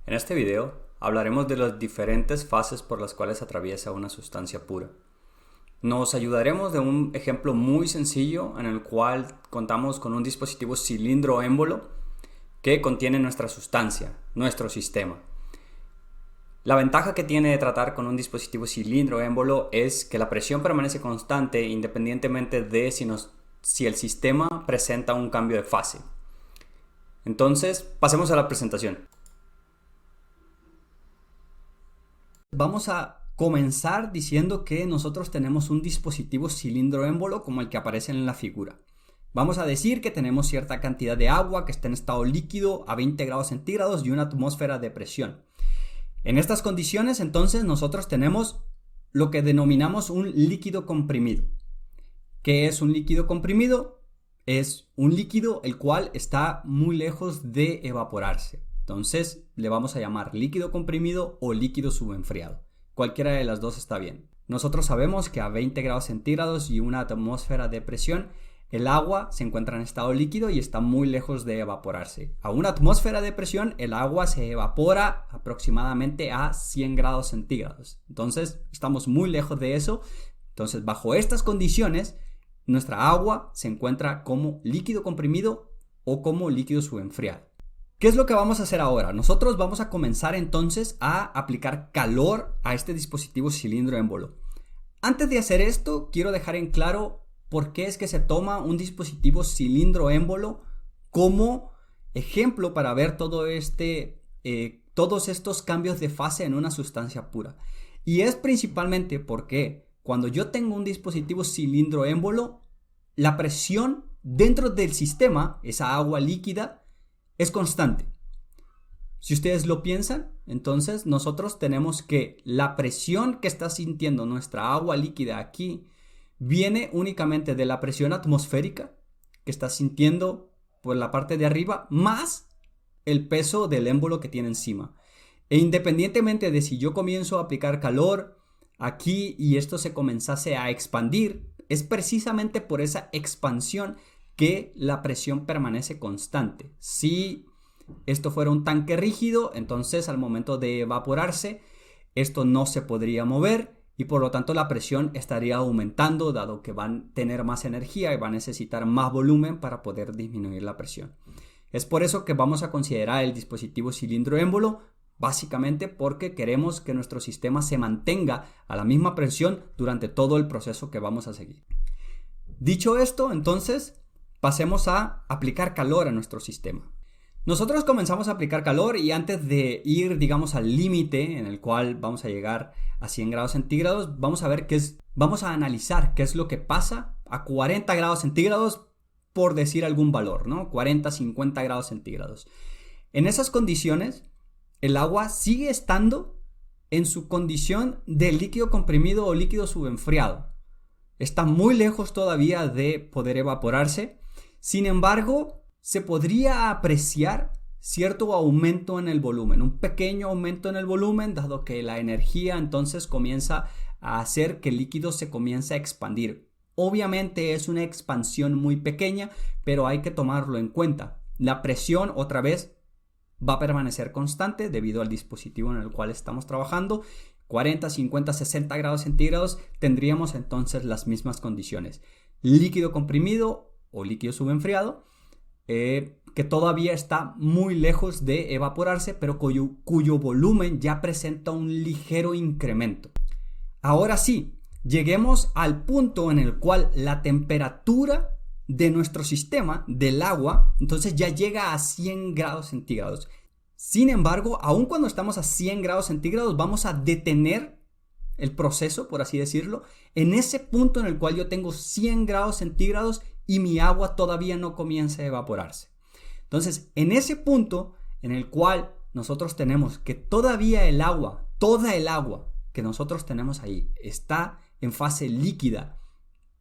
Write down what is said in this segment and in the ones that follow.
En este video hablaremos de las diferentes fases por las cuales atraviesa una sustancia pura. Nos ayudaremos de un ejemplo muy sencillo en el cual contamos con un dispositivo cilindro-émbolo que contiene nuestra sustancia, nuestro sistema. La ventaja que tiene de tratar con un dispositivo cilindro-émbolo es que la presión permanece constante independientemente de si el sistema presenta un cambio de fase. Entonces, pasemos a la presentación. Vamos a comenzar diciendo que nosotros tenemos un dispositivo cilindro-émbolo como el que aparece en la figura. Vamos a decir que tenemos cierta cantidad de agua que está en estado líquido a 20 grados centígrados y una atmósfera de presión. En estas condiciones, entonces, nosotros tenemos lo que denominamos un líquido comprimido. ¿Qué es un líquido comprimido? Es un líquido el cual está muy lejos de evaporarse. Entonces le vamos a llamar líquido comprimido o líquido subenfriado. Cualquiera de las dos está bien. Nosotros sabemos que a 20 grados centígrados y una atmósfera de presión, el agua se encuentra en estado líquido y está muy lejos de evaporarse. A una atmósfera de presión, el agua se evapora aproximadamente a 100 grados centígrados. Entonces estamos muy lejos de eso. Entonces, bajo estas condiciones, nuestra agua se encuentra como líquido comprimido o como líquido subenfriado. ¿Qué es lo que vamos a hacer ahora? Nosotros vamos a comenzar entonces a aplicar calor a este dispositivo cilindro-émbolo. Antes de hacer esto, quiero dejar en claro por qué es que se toma un dispositivo cilindro-émbolo como ejemplo para ver todos estos cambios de fase en una sustancia pura. Y es principalmente porque cuando yo tengo un dispositivo cilindro-émbolo, la presión dentro del sistema, esa agua líquida, es constante. Si ustedes lo piensan, entonces nosotros tenemos que la presión que está sintiendo nuestra agua líquida aquí viene únicamente de la presión atmosférica que está sintiendo por la parte de arriba más el peso del émbolo que tiene encima. E independientemente de si yo comienzo a aplicar calor aquí y esto se comenzase a expandir, es precisamente por esa expansión que la presión permanece constante. Si esto fuera un tanque rígido, entonces al momento de evaporarse, esto no se podría mover y por lo tanto la presión estaría aumentando, dado que van a tener más energía y va a necesitar más volumen para poder disminuir la presión. Es por eso que vamos a considerar el dispositivo cilindro-émbolo, básicamente porque queremos que nuestro sistema se mantenga a la misma presión durante todo el proceso que vamos a seguir. Dicho esto, entonces, pasemos a aplicar calor a nuestro sistema. Nosotros comenzamos a aplicar calor y antes de ir, digamos, al límite en el cual vamos a llegar a 100 grados centígrados, vamos a analizar qué es lo que pasa a 40 grados centígrados, por decir algún valor, ¿no? 40, 50 grados centígrados. En esas condiciones, el agua sigue estando en su condición de líquido comprimido o líquido subenfriado. Está muy lejos todavía de poder evaporarse. Sin embargo, se podría apreciar cierto aumento en el volumen, un pequeño aumento en el volumen, dado que la energía entonces comienza a hacer que el líquido se comience a expandir. Obviamente es una expansión muy pequeña, pero hay que tomarlo en cuenta. La presión, otra vez, va a permanecer constante debido al dispositivo en el cual estamos trabajando. 40, 50, 60 grados centígrados tendríamos entonces las mismas condiciones. Líquido comprimido o líquido subenfriado, que todavía está muy lejos de evaporarse, pero cuyo volumen ya presenta un ligero incremento. Ahora sí, lleguemos al punto en el cual la temperatura de nuestro sistema, del agua, entonces ya llega a 100 grados centígrados. Sin embargo, aun cuando estamos a 100 grados centígrados, vamos a detener el proceso, por así decirlo, en ese punto en el cual yo tengo 100 grados centígrados y mi agua todavía no comienza a evaporarse. Entonces, en ese punto en el cual nosotros tenemos que todavía el agua, toda el agua que nosotros tenemos ahí está en fase líquida,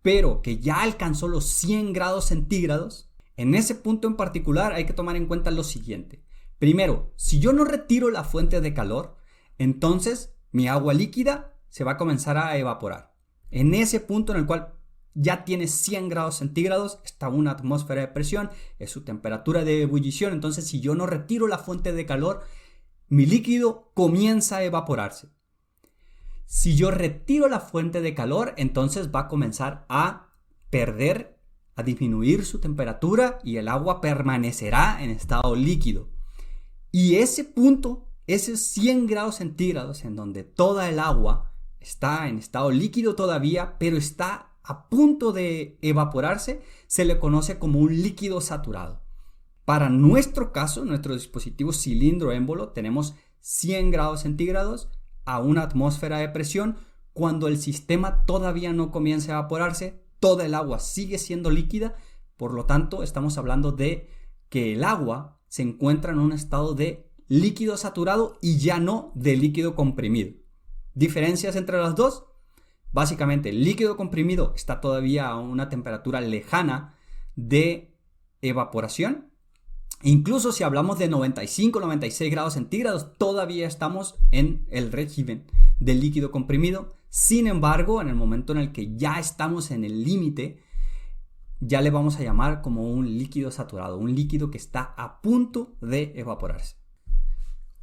pero que ya alcanzó los 100 grados centígrados, en ese punto en particular hay que tomar en cuenta lo siguiente. Primero, si yo no retiro la fuente de calor, entonces mi agua líquida se va a comenzar a evaporar. En ese punto en el cual ya tiene 100 grados centígrados, está una atmósfera de presión, es su temperatura de ebullición. Entonces, si yo no retiro la fuente de calor, mi líquido comienza a evaporarse. Si yo retiro la fuente de calor, entonces va a comenzar a a disminuir su temperatura y el agua permanecerá en estado líquido. Y ese punto, esos 100 grados centígrados en donde toda el agua está en estado líquido todavía, pero está a punto de evaporarse, se le conoce como un líquido saturado. Para nuestro caso, nuestro dispositivo cilindro-émbolo, tenemos 100 grados centígrados a una atmósfera de presión. Cuando el sistema todavía no comienza a evaporarse, toda el agua sigue siendo líquida. Por lo tanto, estamos hablando de que el agua se encuentra en un estado de líquido saturado y ya no de líquido comprimido. ¿Diferencias entre las dos? Básicamente, el líquido comprimido está todavía a una temperatura lejana de evaporación. Incluso si hablamos de 95, 96 grados centígrados, todavía estamos en el régimen del líquido comprimido. Sin embargo, en el momento en el que ya estamos en el límite, ya le vamos a llamar como un líquido saturado, un líquido que está a punto de evaporarse.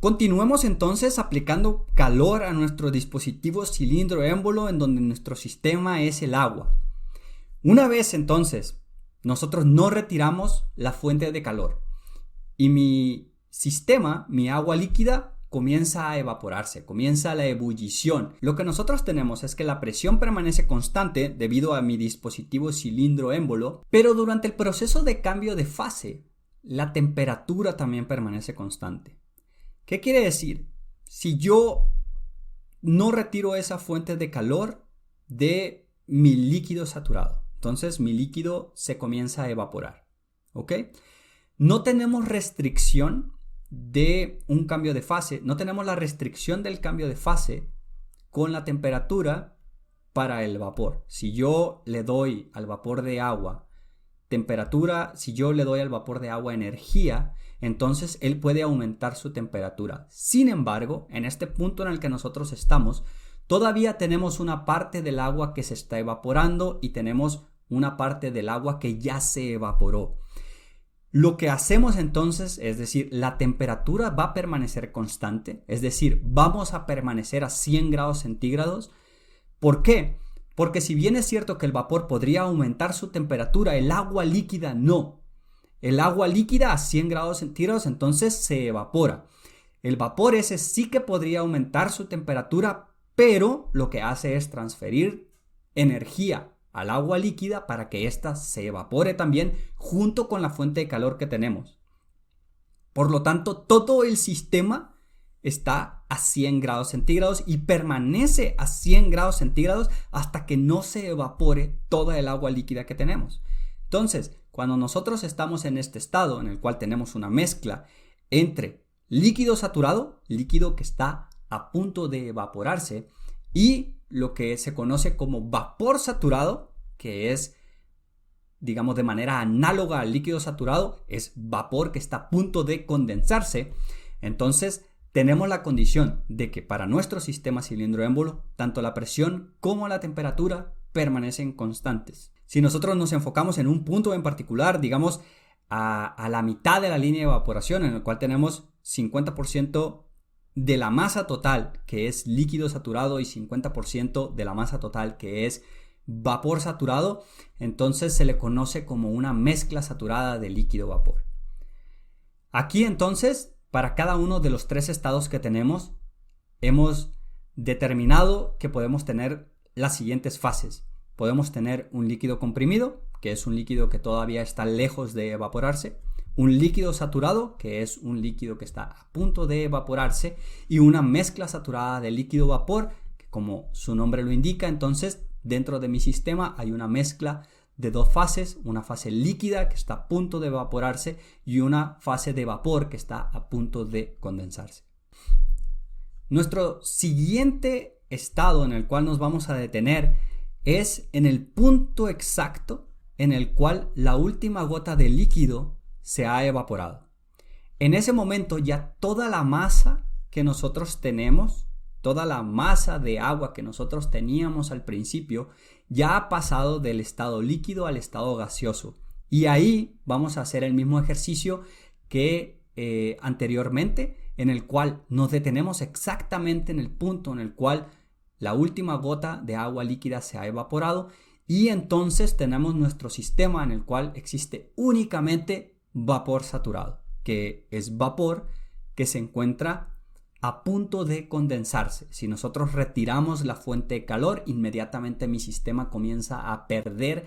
Continuemos entonces aplicando calor a nuestro dispositivo cilindro-émbolo en donde nuestro sistema es el agua. Una vez entonces nosotros no retiramos la fuente de calor y mi sistema, mi agua líquida, comienza a evaporarse, comienza la ebullición. Lo que nosotros tenemos es que la presión permanece constante debido a mi dispositivo cilindro-émbolo, pero durante el proceso de cambio de fase, la temperatura también permanece constante. ¿Qué quiere decir? Si yo no retiro esa fuente de calor de mi líquido saturado, entonces mi líquido se comienza a evaporar, ¿ok? No tenemos restricción de un cambio de fase, no tenemos la restricción del cambio de fase con la temperatura para el vapor. Si yo le doy al vapor de agua temperatura, si yo le doy al vapor de agua energía, entonces él puede aumentar su temperatura. Sin embargo, en este punto en el que nosotros estamos, todavía tenemos una parte del agua que se está evaporando y tenemos una parte del agua que ya se evaporó. Lo que hacemos entonces, es decir, la temperatura va a permanecer constante, es decir, vamos a permanecer a 100 grados centígrados. ¿Por qué? Porque si bien es cierto que el vapor podría aumentar su temperatura, el agua líquida no. El agua líquida a 100 grados centígrados entonces se evapora. El vapor ese sí que podría aumentar su temperatura, pero lo que hace es transferir energía al agua líquida para que ésta se evapore también junto con la fuente de calor que tenemos. Por lo tanto, todo el sistema está a 100 grados centígrados y permanece a 100 grados centígrados hasta que no se evapore toda el agua líquida que tenemos. Entonces, cuando nosotros estamos en este estado en el cual tenemos una mezcla entre líquido saturado, líquido que está a punto de evaporarse, y lo que se conoce como vapor saturado, que es, digamos, de manera análoga al líquido saturado, es vapor que está a punto de condensarse. Entonces, tenemos la condición de que para nuestro sistema cilindro-émbolo, tanto la presión como la temperatura permanecen constantes. Si nosotros nos enfocamos en un punto en particular, digamos, a la mitad de la línea de evaporación, en el cual tenemos 50% de la masa total, que es líquido saturado, y 50% de la masa total, que es vapor saturado, entonces se le conoce como una mezcla saturada de líquido-vapor. Aquí entonces, para cada uno de los tres estados que tenemos, hemos determinado que podemos tener las siguientes fases. Podemos tener un líquido comprimido, que es un líquido que todavía está lejos de evaporarse, un líquido saturado, que es un líquido que está a punto de evaporarse, y una mezcla saturada de líquido-vapor, que como su nombre lo indica, entonces dentro de mi sistema hay una mezcla de dos fases, una fase líquida que está a punto de evaporarse y una fase de vapor que está a punto de condensarse. Nuestro siguiente estado en el cual nos vamos a detener es en el punto exacto en el cual la última gota de líquido se ha evaporado. En ese momento ya toda la masa que nosotros tenemos, toda la masa de agua que nosotros teníamos al principio, ya ha pasado del estado líquido al estado gaseoso. Y ahí vamos a hacer el mismo ejercicio que anteriormente, en el cual nos detenemos exactamente en el punto en el cual la última gota de agua líquida se ha evaporado y entonces tenemos nuestro sistema en el cual existe únicamente vapor saturado, que es vapor que se encuentra a punto de condensarse. Si nosotros retiramos la fuente de calor, inmediatamente mi sistema comienza a perder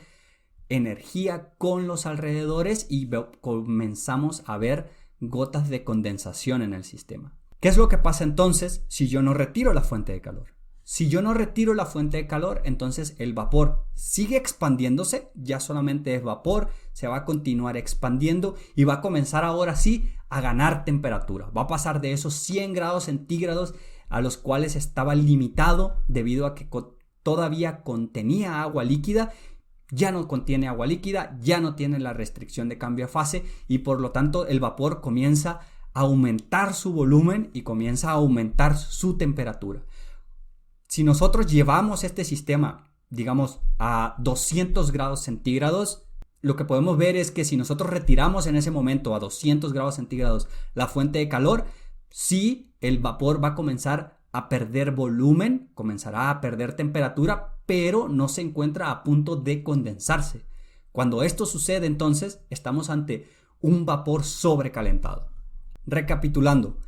energía con los alrededores y comenzamos a ver gotas de condensación en el sistema. ¿Qué es lo que pasa entonces si yo no retiro la fuente de calor? Si yo no retiro la fuente de calor, entonces el vapor sigue expandiéndose, ya solamente es vapor, se va a continuar expandiendo y va a comenzar ahora sí a ganar temperatura. Va a pasar de esos 100 grados centígrados a los cuales estaba limitado debido a que todavía contenía agua líquida. Ya no contiene agua líquida, ya no tiene la restricción de cambio de fase y por lo tanto el vapor comienza a aumentar su volumen y comienza a aumentar su temperatura. Si nosotros llevamos este sistema, digamos, a 200 grados centígrados, lo que podemos ver es que si nosotros retiramos en ese momento a 200 grados centígrados la fuente de calor, sí, el vapor va a comenzar a perder volumen, comenzará a perder temperatura, pero no se encuentra a punto de condensarse. Cuando esto sucede, entonces, estamos ante un vapor sobrecalentado. Recapitulando,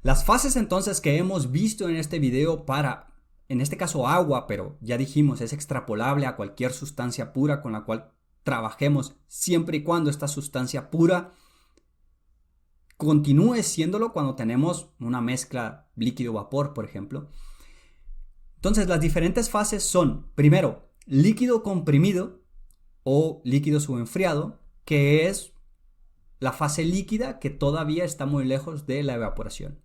las fases entonces que hemos visto en este video para, en este caso agua, pero ya dijimos, es extrapolable a cualquier sustancia pura con la cual trabajemos, siempre y cuando esta sustancia pura continúe siéndolo cuando tenemos una mezcla líquido-vapor, por ejemplo. Entonces, las diferentes fases son, primero, líquido comprimido o líquido subenfriado, que es la fase líquida que todavía está muy lejos de la evaporación.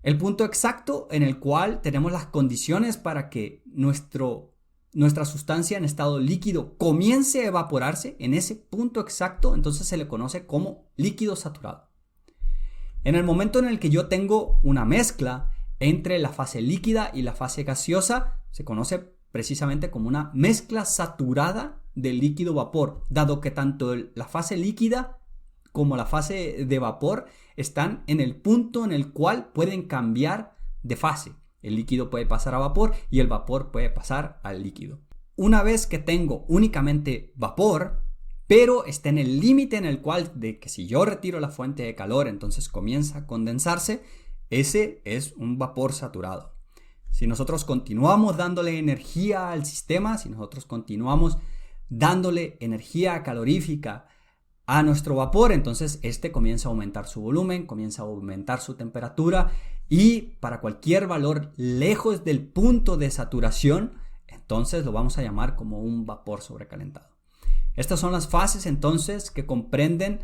El punto exacto en el cual tenemos las condiciones para que nuestra sustancia en estado líquido comience a evaporarse, en ese punto exacto, entonces se le conoce como líquido saturado. En el momento en el que yo tengo una mezcla entre la fase líquida y la fase gaseosa, se conoce precisamente como una mezcla saturada de líquido-vapor, dado que tanto la fase líquida como la fase de vapor están en el punto en el cual pueden cambiar de fase. El líquido puede pasar a vapor y el vapor puede pasar al líquido. Una vez que tengo únicamente vapor, pero está en el límite en el cual de que si yo retiro la fuente de calor, entonces comienza a condensarse, ese es un vapor saturado. Si nosotros continuamos dándole energía al sistema, si nosotros continuamos dándole energía calorífica a nuestro vapor, entonces este comienza a aumentar su volumen, comienza a aumentar su temperatura y para cualquier valor lejos del punto de saturación, entonces lo vamos a llamar como un vapor sobrecalentado. Estas son las fases entonces que comprenden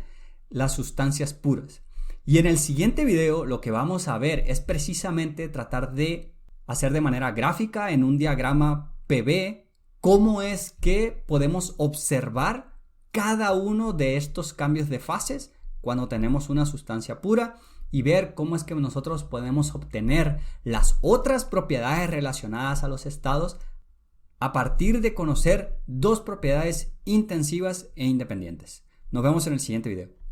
las sustancias puras. Y en el siguiente video lo que vamos a ver es precisamente tratar de hacer de manera gráfica en un diagrama PV cómo es que podemos observar cada uno de estos cambios de fases cuando tenemos una sustancia pura y ver cómo es que nosotros podemos obtener las otras propiedades relacionadas a los estados a partir de conocer dos propiedades intensivas e independientes. Nos vemos en el siguiente video.